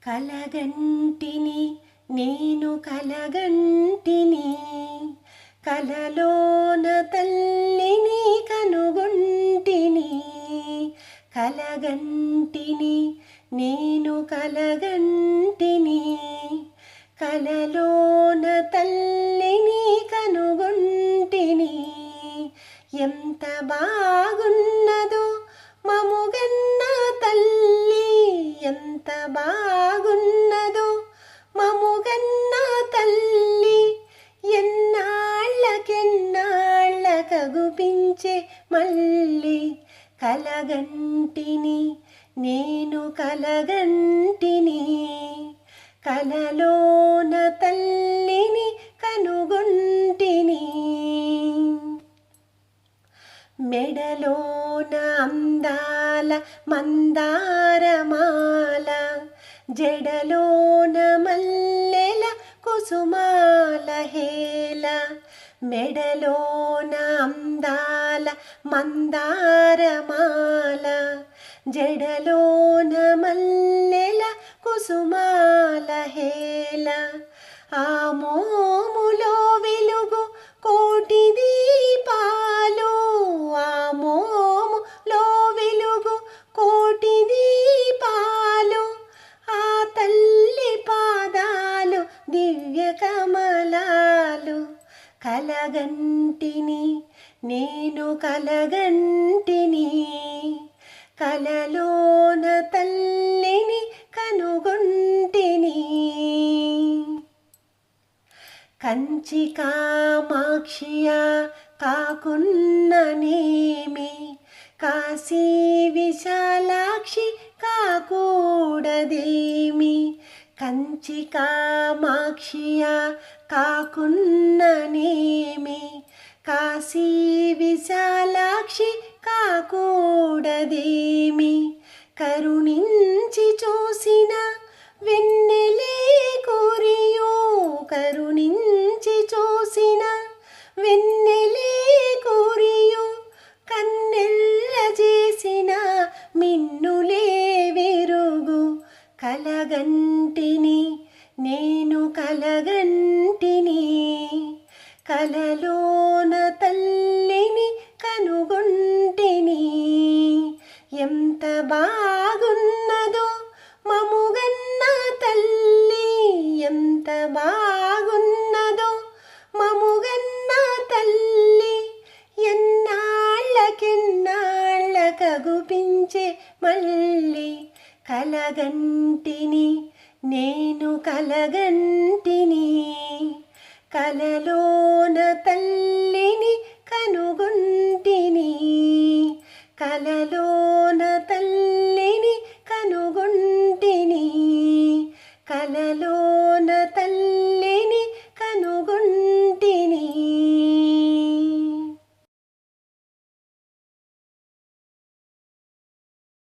కలగంటిని నేను కలగంటిని, కలలోన తల్లిని కనుగొంటిని. కలగంటిని నేను కలగంటిని, కలలోన తల్లిని కనుగొంటిని. ఎంత బాగున్నదో మముగన్న తల్లి, ఎంత బాగున్నదో మముగన్న తల్లి. ఎన్నాళ్ళకెన్నాళ్ళకగుపించే మళ్ళీ. కలగంటిని నేను కలగంటిని, కలలోన తల్లిని కనుగొంటిని. మెడలోన అందాల మందారమాల, జడలోన మల్లెల కుసుమాల హేళ. మెడలోన అందాల మందారమాల, జడలోన మల్లెల కుసుమాల హేళ. ఆ మోములో వెలుగు కోటి దీపాలు, ఆ మోములో వెలుగు కోటి దీపాలు. ఆ తల్లి పాదాలు దివ్య కమలాలు. కలగంటిని నేను కలగంటిని, కలలోన తల్లిని కనుగొంటిని. కంచి కామాక్షియా కాకున్ననేమి, కాశీ విశాలాక్షి కాకూడదేమి. కంచి కామాక్షియా కాకున్ననేమి, కాశీ విశాలాక్షి కాకూడదేమి. కరుణించి చూసిన వెన్నెలే కురియు, కరుణించి చూసిన వెన్నెలే కురియు. కన్నెల్ల చేసిన మిన్నులే విరుగు. కలగంటిని నేను కలగంటిని, కలలోన తల్లిని కనుగొంటిని. ఎంత బాగున్నదో మముగన్న తల్లి, ఎంత బాగున్నదో మముగన్న తల్లి. ఎన్నాళ్ళకెన్నాళ్ళకగుపించే మళ్ళీ. కలగంటిని నేను కలగంటిని, కలలోన తల్లిని కనుగొంటిని, కలలో